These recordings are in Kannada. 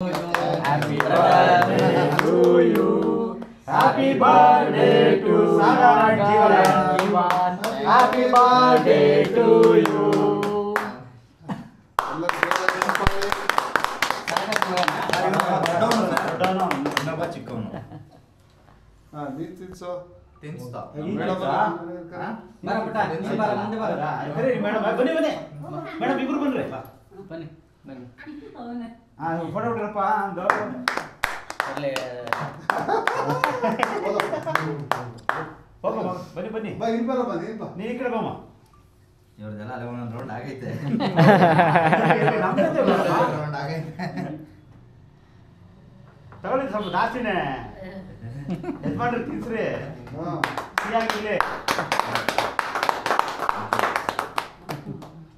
Happy birthday to you. Happy birthday to Sagar. Happy birthday to you. Photo ಬಿಡ್ರಪ್ಪ ಬನ್ನಿ ಬನ್ನಿ ನೀ ಈ ಕಡೆ ಬಮ್ಮ ಇವ್ರದೆಲ್ಲ ಅಲ್ಲೇ ಒಂದೊಂದು ರೌಂಡ್ ಆಗೈತೆ ತಗೊಳ್ಳಿ ಸ್ವಲ್ಪ ಜಾಸ್ತಿನೇ ಯಜಮಾನ್ರಿ ತಿನ್ಸ್ರಿ ಸಿಹಿಯಾಗಿರ್ಲಿ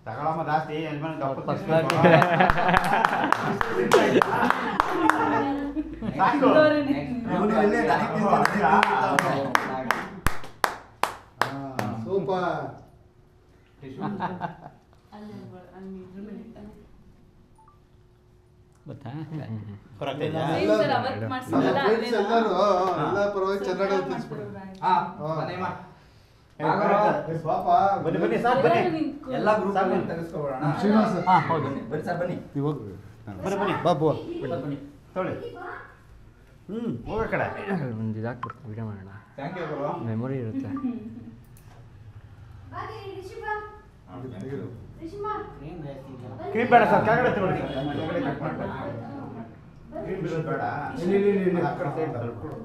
ತಗೊಳಮ್ಮ ಜಾಸ್ತಿ ಯಜಮಾನ್ ಸೂಪರ್ ಎಲ್ಲ ಪರವಾಗಿ ಚೆನ್ನಾಗಿ ತಿನ್ಸ್ಬಿಡು ಬನ್ನಿ ಸಾಕು ಬನ್ನಿ ಎಲ್ಲ ಗ್ರೂಪ್ ತೆಗೆಸ್ಕೊಬೋಣ ಶ್ರೀನಿವಾಸ ಬನ್ನಿ ಸರ್ ಬನ್ನಿ ಬನ್ನಿ ಬಾಬು ತೊಳಿ ಹೋಗ ಕಡೆ ಒಂದು ಇದಾಕ್ಬಿಡ್ತು ವಿಡಿಯೋ ಮಾಡೋಣ ಥ್ಯಾಂಕ್ ಯು ಗುರು ಮೆಮೊರಿ ಇರುತ್ತೆ ಕ್ರೀಮ್ ಬೇಡ ಸರ್ ಕೆಳಗಡೆ ತಗೊಳ್ಳಿ ಕೆಳಗಡೆ ಕಟ್ ಮಾಡ್ಬೇಡ ಕ್ರೀಮ್ ಬಿಡೋದು ಬೇಡ ಇಲ್ಲಿ ಆ ಕಡೆ ಸೈಡ್ ಕೊಡು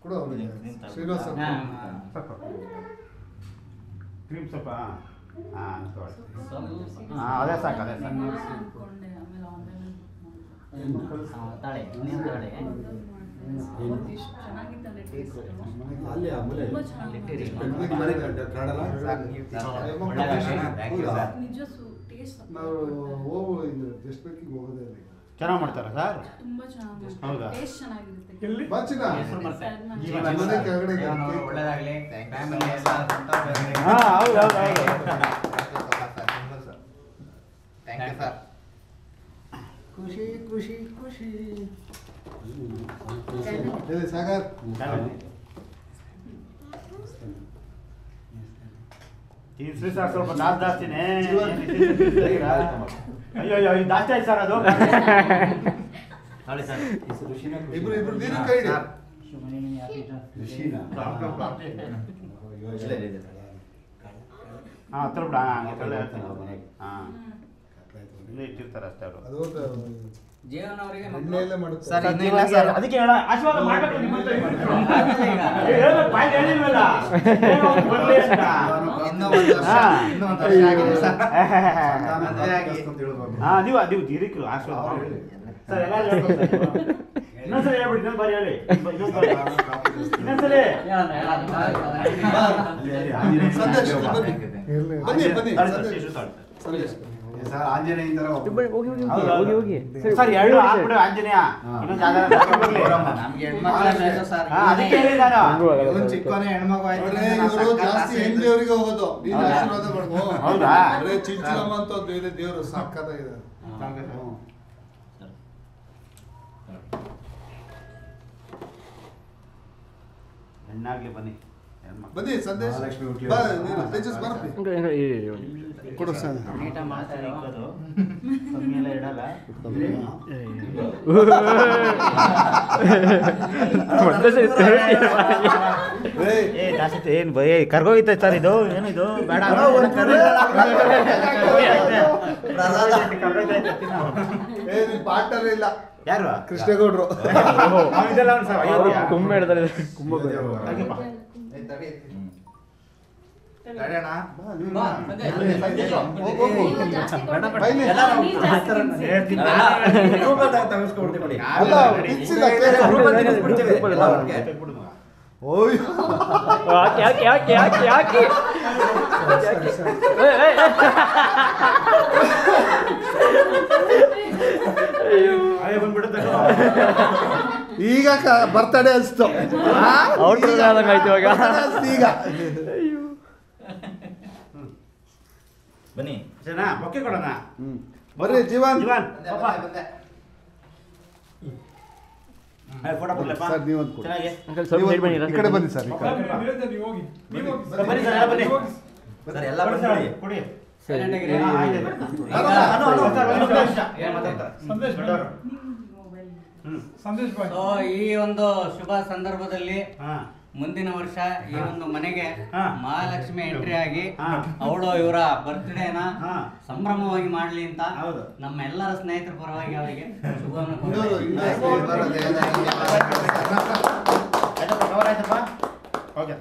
ಕೊಡು ಅವನಿಗೆ ಶ್ರೀನಿವಾಸ ಕ್ರೀಮ್ ಸ್ವಲ್ಪ ಹಾಂ ತಗೊಳ್ಳಿ ಹಾಂ ಅದೇ ಸಾಕು ಅದೇ ಸಾಕು ತಾಳೆ ತಾಳೆ ನಾವು ಹೋಗು ಇದು ಜಸ್ಟ್ ಬೇಕಿಗೆ ಹೋಗೋದೇ ಅಲ್ಲಿ ಚೆನ್ನಾಗಿ ಮಾಡ್ತಾರಾ ಸರ್ ತುಂಬಾ ಚೆನ್ನಾಗಿ ಹೌದಾ ಟೇಸ್ಟ್ ಚೆನ್ನಾಗಿರುತ್ತೆ ಎಲ್ಲಿ ಬಾಚಿನ ಮನೆ ಕೆಳಗಡೆ ಒಳ್ಳೆದಾಗಲಿ ಹಾಂ ಹೌದು ಹೌದು ಹೌದು ಥ್ಯಾಂಕ್ ಯು ಸರ್ ಖುಷಿ ಖುಷಿ ಖುಷಿ ಹೇಳಿ ಸಾಗರ್ ತಿನ್ಸ್ರಿ ಸರ್ ಸ್ವಲ್ಪ ನಾಲ್ಕು ಜಾಸ್ತಿನೇ ಅಯ್ಯೋ ಅಯ್ಯೋ ಇದು ಜಾಸ್ತಿ ಆಯ್ತು ಸರ್ ಅದು ನೋಡಿ ಸರ್ ಇಬ್ರು ಇಬ್ರು ನೀರು ಕೈ ಇಡಿ. ಹಾಂ ಹತ್ರ ಬಿಡ ಹಾಂ ಇಲ್ಲೇ ಇಟ್ಟಿರ್ತಾರೆ ಅಷ್ಟೇ ಅವರು ಅದು ಜೀವನವರಿಗೆ ಎಣ್ಣೆಯಲ್ಲೇ ಮಾಡುತ್ತೆ ಸರ್ ಇನ್ನೂ ಇಲ್ಲ ಸರ್ ಅದಕ್ಕೆ ಹೇಳ ಆಶೀರ್ವಾದ ಮಾಡ್ಬೇಕು ನಿಮ್ಮಂತ ಹೇಳ್ಬೇಕು ಬಾಯಿ ಹೇಳಿಲ್ವಲ್ಲ ಬರ್ಲಿ ಅಂತ ಇನ್ನೂ ಒಂದು ವರ್ಷ ಇನ್ನೂ ಒಂದು ವರ್ಷ ಆಗಿದೆ ಸರ್ ಮದುವೆ ಆಗಿ ಹಾಂ ನೀವು ದೀರ್ಘ ಆಶೀರ್ವಾದ ಮಾಡಿ ಸರ್ ಎಲ್ಲ ಇನ್ನೊಂದ್ಸಲ ಹೇಳ್ಬಿಡಿ ಇನ್ನೊಂದು ಬಾರಿ ಹೇಳಿ ಇನ್ನೊಂದ್ಸಲಿ ಸಂದೇಶ್ ಬನ್ನಿ ಬನ್ನಿ ಸಂದೇಶ್ ಸಂದೇಶ್ ಸರ್ ಆಂಜನೇಯಿಂದ ಹೋಗಿ ಹೋಗಿ ಸರ್ ಎರಡು ಹಾಕ್ಬಿಡು ಆಂಜನೇಯ ಇನ್ನೊಂದು ನಮ್ಗೆ ಹೆಣ್ಮಕ್ಳು ಸರ್ ಅದಕ್ಕೆ ಹೇಳಿ ನಾನು ಇವನ್ ಚಿಕ್ಕವನೇ ಹೆಣ್ಮಗು ಆಯ್ತು ನೋಡ್ರಿ ಇವರು ಜಾಸ್ತಿ ಹೆಂಡತಿಯವರಿಗೆ ಹೋಗೋದು ನೀನು ಆಶೀರ್ವಾದ ಮಾಡ್ಕೋ ಹೌದಾ? ಬರೇ ಚಿಂಚಿಲಮ್ಮ ಅಂತ ಒಂದು ಇದೆ ದೇವರು ಸಾಕಾಗಿದೆ ಹೆಣ್ಣಾಗ್ಲಿ ಬನ್ನಿ ಹೆಣ್ಮಕ್ಳು ಬನ್ನಿ ಸಂದೇಶ್ ಮಹಾಲಕ್ಷ್ಮಿ ಹುಟ್ಲಿ. ಬಾ ನೀನು ತೇಜಸ್ ಬರ್ರಿ ಕೊಡು ಸರ್ ನೀಟಾಗಿ ಮಾಡ್ತಾರೆ ಕಮ್ಮಿ ಎಲ್ಲ ಇಡಲ್ಲ ಏ ಜಾಸ್ತಿ ಏನು ಬೈ ಕರ್ಗೋಗಿತ್ತ ಸರ್ ಇದು ಏನಿದು ಬೇಡ ಏ ನಿನ್ ಪಾರ್ಟ್ನರ್ ಇಲ್ಲ ಯಾರು ಕೃಷ್ಣೇಗೌಡ್ರು ಇದೆಲ್ಲ ಒಂದು ಸರ್ ಅಯೋಧ್ಯ ಕುಂಭ ಹೇಳ್ತಾರೆ ತಡೆಯೋಣ ಯಾಕೆ ಯಾಕೆ ಯಾಕೆ ಯಾಕೆ ಈಗ ಬರ್ತಡೇ ಅನ್ಸ್ತು ಔಟ್ರ್ ಆದಂಗಾಯ್ತು ಇವಾಗ ಈಗ ಬನ್ನಿ ಸರಿನಾ ಬೊಕ್ಕೆ ಕೊಡೋಣ ಬರ್ರಿ ಜೀವನ್ ಜೀವನ್ ಬಂದೆ ಫೋಟೋ ಕೊಡ್ಲಪ್ಪ ಸರ್ ನೀವು ಒಂದು ಕೊಡಿ. ಚೆನ್ನಾಗಿ ಅಂಕಲ್ ಸ್ವಲ್ಪ ಸೈಡ್ ಬನ್ನಿ ಈ ಕಡೆ ಬನ್ನಿ ಸರ್ ಈ ಕಡೆ ಬನ್ನಿ ಸರ್ ಎಲ್ಲ ಬನ್ನಿ ಸರ್ ಎಲ್ಲ ಬಂದ್ಬಿಡಿ. ಕೊಡಿ ಸರಿ ಸೊ ಈ ಒಂದು ಶುಭ ಸಂದರ್ಭದಲ್ಲಿ ಮುಂದಿನ ವರ್ಷ ಈ ಒಂದು ಮನೆಗೆ ಮಹಾಲಕ್ಷ್ಮಿ ಎಂಟ್ರಿ ಆಗಿ ಅವಳು ಇವರ ಬರ್ತ್ಡೇನ ಸಂಭ್ರಮವಾಗಿ ಮಾಡ್ಲಿ ಅಂತ ನಮ್ಮ ಎಲ್ಲರ ಸ್ನೇಹಿತರ ಪರವಾಗಿ ಅವರಿಗೆ ಶುಭವನ್ನು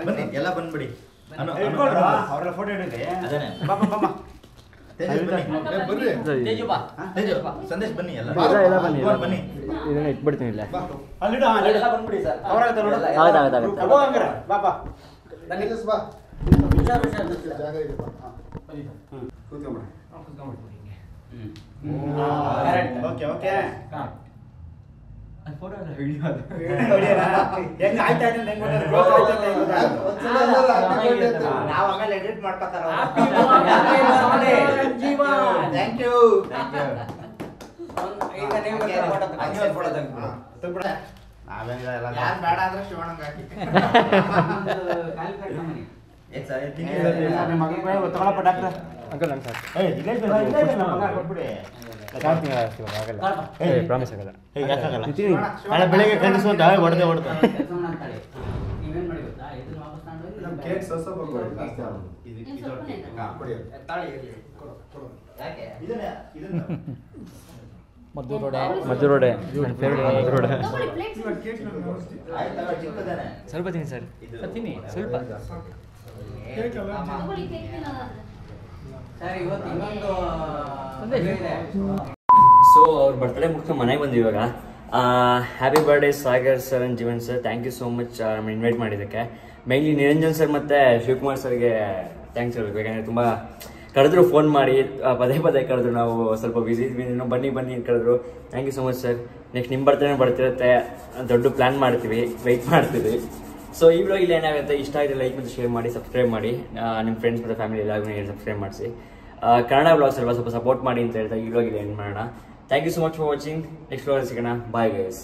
ಬನ್ನಿ ಎಲ್ಲ ಬಂದ್ಬಿಡಿ. ಅವರೆಲ್ಲ ಫೋಟೋ ಹಿಡಿದ್ರೆ ಅದೇನೆ. ತೇಜಸ್ ಬನ್ನಿ. ತೇಜು ಬಾ. ತೇಜು, ಸಂದೇಶ್ ಬನ್ನಿ ಎಲ್ಲ. ಎಲ್ಲ ಬನ್ನಿ ಬನ್ನಿ. ಇದನ್ನ ಇಟ್ಬಿಡ್ತೀನಿ ಇಲ್ಲ ಅಲ್ಲಿಡು ಎಲ್ಲ ಬಂದ್ಬಿಡಿ ಸರ್. ಆಗುತ್ತೆ ಅಬ್ಬೋ ಹಂಗಾರೆ ಬಾಬಾ ಬನ್ನಿ. ಬಾ. ಹುಷಾರ್ ಹುಷಾರ್ ಜಾಗ ಇದೆ ಬಾ. ಕೂತ್ಕೊಂಡ್ಬಿಡಿ. ಓಕೆ ಓಕೆ ಹೆಂಗ್ ಆಯ್ತಾ ಇದೆ ಹೆಂಗ್ ಒಂದ್ಸಲ ಅಲ್ಲ, happy birthday ಅಂತ. ನಾವು ಆಮೇಲೆ ಎಡಿಟ್ ಮಾಡ್ಕೊತಾರ ಥ್ಯಾಂಕ್ ಯು. ಈಗ ನೀವು ಫೋಟೋ ನೀವು ಫೋಟೋ ತೆಗೆದು. ನಾವೇನಿಲ್ಲ ಎಲ್ಲ ಯಾರು ಬೇಡ ಅಂದ್ರೆ ಶಿವಣ್ಣಂಗೆ ಹಾಕಿ. ಏನ್ ಸರ್, ನಿಮ್ಮ ಮಗನಿಗೆ ತಗೊಳಪ್ಪ ಡಾಕ್ಟ್ರ ಅಂಕಲ್ ನಂಗೆ ಸಾಕು ಏಯ್ ಇಲ್ಲೇ ಇದೆ, ಇಲ್ಲೇ ಇದೆ, ನಮ್ಮ ಮಗ ಕೊಟ್ಬಿಡಿ ಆಗಲ್ಲ ಪ್ರಾಮಿಸ್ ಆಗಲ್ಲ ಯಾಕಾಗಲ್ಲ ನಾಳೆ ಬೆಳಿಗ್ಗೆ ಕನಸು ಅಂತ ಹೊಡೆದೆ ಹೊಡೆದು ನೀವೇನ್ ಮಾಡಿ ಗೊತ್ತಾ ಇದನ್ನ ವಾಪಸ್ ತಗೊಂಡು ನಮ್ಮ ಕೇಕ್ ಸ್ವಲ್ಪ ಕೊಡಿ, ಜಾಸ್ತಿ ಆಗೋದು. ಕೊಡಿ. ತಾಳಿ ಇರ್ಲಿ. ಯಾಕೆ? ಇದನ್ನ ಮದ್ದು ರೋಡೆ ನನ್ನ ಫೇವ್ರೇಟ್ ಮದ್ದು ರೋಡೆ ಆಯ್ತು, ತಗೋ, ಚಿಕ್ಕದೇನೆ. ಸ್ವಲ್ಪ ತಿನ್ನಿ ಸರ್ ಇದು. ತಿನ್ನಿ ಸ್ವಲ್ಪ ಸರ್ ಇವತ್ತು ಇನ್ನೊಂದು ಇದೆ. ಸೊ ಅವ್ರ ಬರ್ತ್ಡೇ ಮುಗಿಸ್ಕೊಂಡು ಮನೆಗೆ ಬಂದ್ವಿ ಇವಾಗ. Happy birthday Sagar sir and Jeevan sir, thank you so much ನಮ್ಮ ಇನ್ವೈಟ್ ಮಾಡಿದ್ದಕ್ಕೆ. ಮೇನ್ಲಿ ನಿರಂಜನ್ ಸರ್ ಮತ್ತು ಶಿವಕುಮಾರ್ ಸರ್ಗೆ ಥ್ಯಾಂಕ್ಸ್ ಹೇಳ್ಬೇಕು. ಯಾಕಂದರೆ ತುಂಬ ಕರೆದ್ರು, ಫೋನ್ ಮಾಡಿ ಪದೇ ಪದೇ ಕರೆದ್ರು. ನಾವು ಸ್ವಲ್ಪ ಬ್ಯುಸಿ ಇದ್ವಿ, ಇನ್ನೂ ಬನ್ನಿ ಬನ್ನಿ ಅಂತ ಕರೆದ್ರು. Thank you so much sir. Next ನಿಮ್ಮ ಬರ್ತ್ಡೇ ಬರ್ತಿರುತ್ತೆ, ದೊಡ್ಡ ಪ್ಲ್ಯಾನ್ ಮಾಡ್ತೀವಿ, ವೆಯ್ಟ್ ಮಾಡ್ತೀವಿ. ಸೊ ಈ ವಿಡಿಯೋ ಇಲ್ಲಿ ಏನಾಗುತ್ತೆ, ಇಷ್ಟ ಆಗಿದೆ ಲೈಕ್ ಮತ್ತು ಶೇರ್ ಮಾಡಿ, ಸಬ್ಸ್ಕ್ರೈಬ್ ಮಾಡಿ, ನಿಮ್ಮ ಫ್ರೆಂಡ್ಸ್ ಮತ್ತು ಫ್ಯಾಮಿಲಿ ಎಲ್ಲರಿಗೂ ಹೇಳಿ ಸಬ್ಸ್ಕ್ರೈಬ್ ಮಾಡಿಸಿ. ಕನ್ನಡ ಬ್ಲಾಗ್ಸ್ ಅಲ್ವಾ, ಸ್ವಲ್ಪ ಸಪೋರ್ಟ್ ಮಾಡಿ ಅಂತ ಹೇಳ್ತಾ ಈ ವಿಡಿಯೋ ಇಲ್ಲಿ ಎಂಡ್ ಮಾಡೋಣ. Thank you so much for watching. Next video ಸಿಗೋಣ. Bye guys.